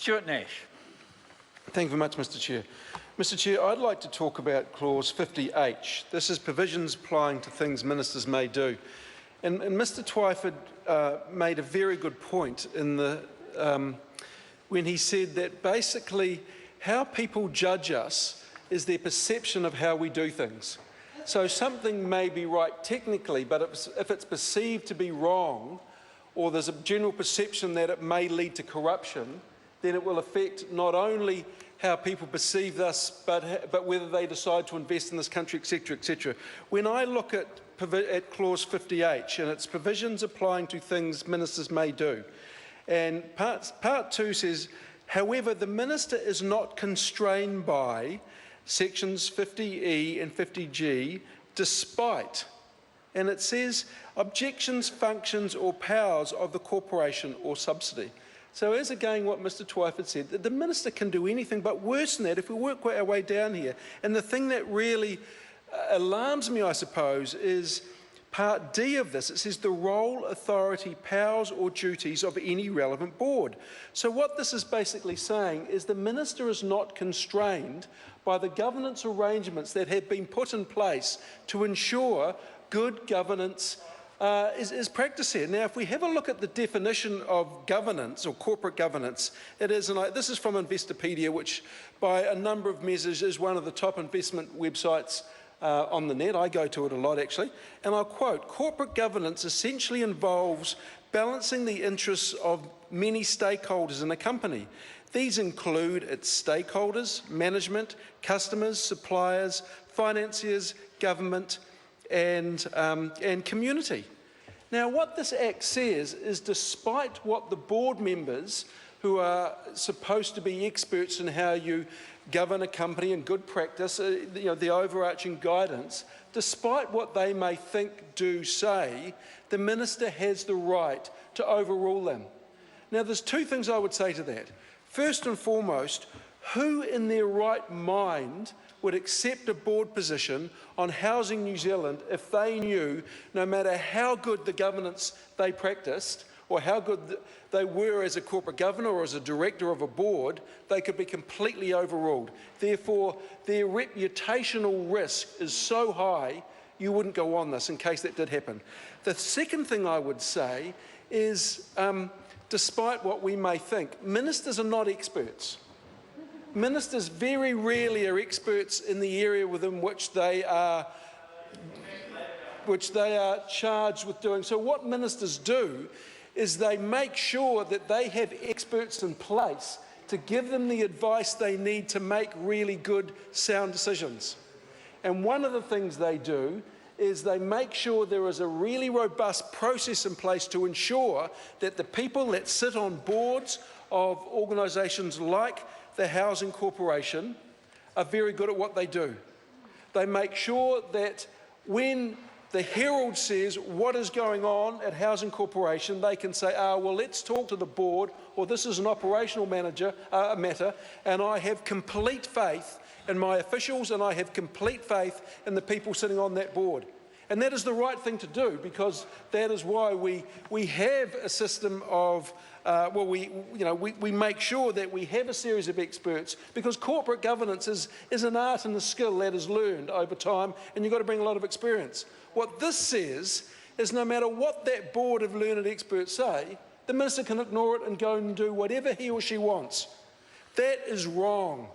Stuart Nash. Thank you very much, Mr Chair. Mr Chair, I'd like to talk about clause 50H. This is provisions applying to things ministers may do. And Mr Twyford made a very good point in when he said that basically how people judge us is their perception of how we do things. So something may be right technically, but if it's perceived to be wrong, or there's a general perception that it may lead to corruption, then it will affect not only how people perceive us, but whether they decide to invest in this country, etc., etc. When I look at clause 50H, and its provisions applying to things ministers may do, and part 2 says, however, the minister is not constrained by sections 50E and 50G, despite, and it says, objections, functions or powers of the corporation or subsidy. So as again what Mr Twyford said, the minister can do anything, but worse than that, if we work our way down here, and the thing that really alarms me, I suppose, is part D of this. It says the role, authority, powers or duties of any relevant board. So what this is basically saying is the minister is not constrained by the governance arrangements that have been put in place to ensure good governance is practiced here. Now, if we have a look at the definition of governance or corporate governance, it is, and this is from Investopedia, which by a number of measures is one of the top investment websites on the net. I go to it a lot, actually. And I'll quote, corporate governance essentially involves balancing the interests of many stakeholders in a company. These include its stakeholders, management, customers, suppliers, financiers, government, and community. Now, what this Act says is despite what the board members, who are supposed to be experts in how you govern a company and good practice, the overarching guidance, despite what they may think, do, say, the minister has the right to overrule them. Now, there's two things I would say to that. First and foremost, who in their right mind would accept a board position on Housing New Zealand if they knew no matter how good the governance they practiced or how good they were as a corporate governor or as a director of a board, they could be completely overruled. Therefore, their reputational risk is so high, you wouldn't go on this in case that did happen. The second thing I would say is, despite what we may think, ministers are not experts. Ministers very rarely are experts in the area within which they are charged with doing. So what ministers do is they make sure that they have experts in place to give them the advice they need to make really good, sound decisions. And one of the things they do is they make sure there is a really robust process in place to ensure that the people that sit on boards of organisations like the Housing Corporation are very good at what they do. They make sure that when the Herald says what is going on at Housing Corporation, they can say, well, let's talk to the board, or this is an operational matter, and I have complete faith in my officials and I have complete faith in the people sitting on that board. And that is the right thing to do, because that is why we have a system of, we make sure that we have a series of experts, because corporate governance is an art and a skill that is learned over time, and you've got to bring a lot of experience. What this says is no matter what that board of learned experts say, the minister can ignore it and go and do whatever he or she wants. That is wrong.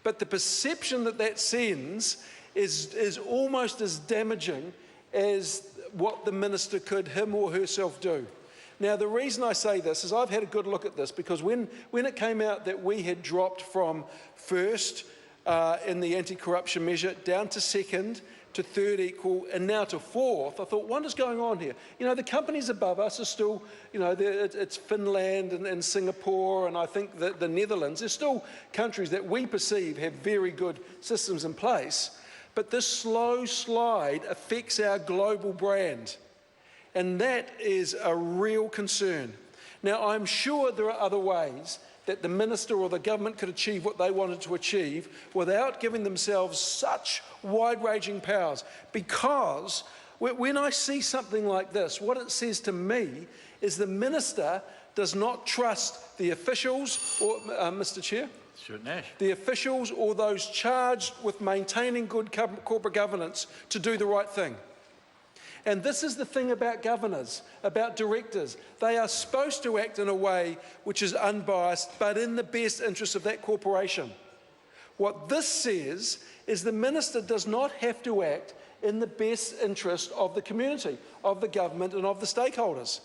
But the perception that that sends is almost as damaging as what the minister could him or herself do. Now, the reason I say this is I've had a good look at this, because when it came out that we had dropped from first in the anti-corruption measure down to second, to third equal, and now to fourth, I thought, what is going on here? The companies above us are still, it's Finland and Singapore, and I think that the Netherlands. They're still countries that we perceive have very good systems in place. But this slow slide affects our global brand, and that is a real concern. Now, I'm sure there are other ways that the minister or the government could achieve what they wanted to achieve without giving themselves such wide-ranging powers, because when I see something like this, what it says to me is the minister does not trust the officials, or, Mr Chair, the officials or those charged with maintaining good corporate governance to do the right thing. And this is the thing about governors, about directors. They are supposed to act in a way which is unbiased, but in the best interest of that corporation. What this says is the minister does not have to act in the best interest of the community, of the government and of the stakeholders.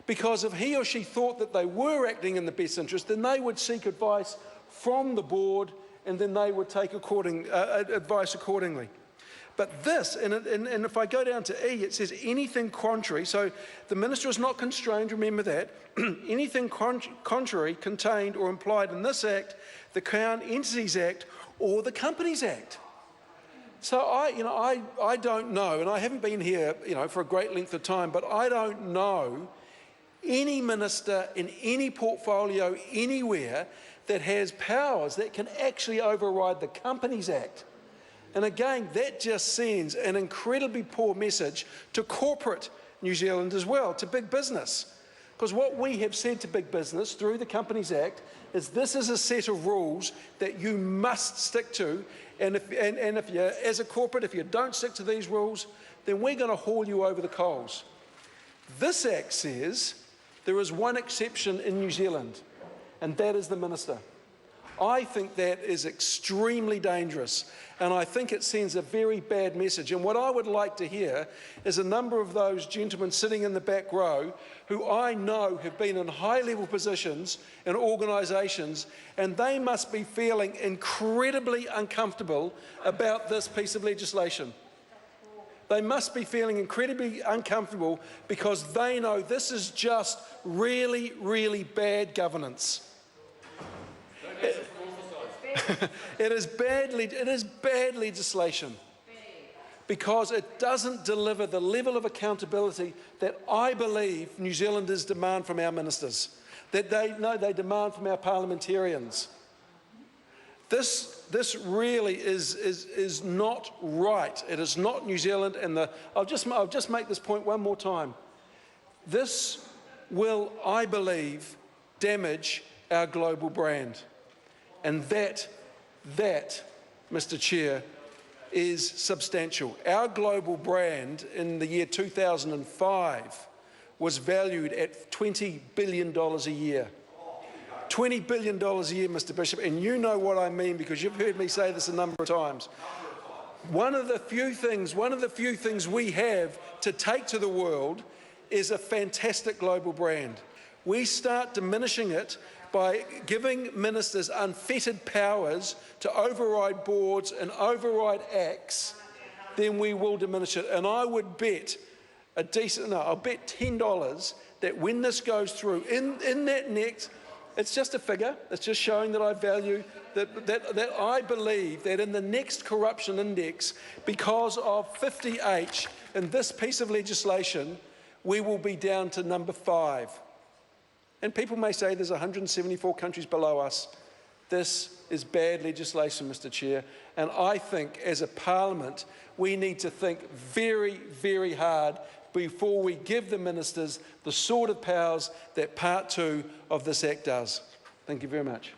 Because if he or she thought that they were acting in the best interest, then they would seek advice from the board and then they would take advice accordingly. But this, and if I go down to E, it says anything contrary, so the minister is not constrained, remember that, anything contrary contained or implied in this Act, the Crown Entities Act, or the Companies Act. So I don't know, and I haven't been here for a great length of time, but I don't know any minister in any portfolio anywhere that has powers that can actually override the Companies Act. And again, that just sends an incredibly poor message to corporate New Zealand as well, to big business. Because what we have said to big business through the Companies Act is this is a set of rules that you must stick to. And if you, as a corporate, if you don't stick to these rules, then we're going to haul you over the coals. This Act says there is one exception in New Zealand, and that is the minister. I think that is extremely dangerous, and I think it sends a very bad message. And what I would like to hear is a number of those gentlemen sitting in the back row who I know have been in high-level positions in organisations, and they must be feeling incredibly uncomfortable about this piece of legislation. They must be feeling incredibly uncomfortable because they know this is just really, really bad governance. It is bad legislation because it doesn't deliver the level of accountability that I believe New Zealanders demand from our ministers, that they demand from our parliamentarians. This really is not right. It is not New Zealand, and I'll just make this point one more time. This will, I believe, damage our global brand. And that, Mr Chair, is substantial. Our global brand in the year 2005 was valued at $20 billion a year. $20 billion a year, Mr Bishop, and you know what I mean because you've heard me say this a number of times. One of the few things we have to take to the world is a fantastic global brand. We start diminishing it by giving ministers unfettered powers to override boards and override acts, then we will diminish it. And I would bet I'll bet $10 that when this goes through, in that next, it's just a figure, it's just showing that I value, that I believe that in the next corruption index, because of 50H in this piece of legislation, we will be down to number 5. And people may say there's 174 countries below us. This is bad legislation, Mr Chair, and I think as a parliament we need to think very, very hard before we give the ministers the sort of powers that Part 2 of this Act does. Thank you very much.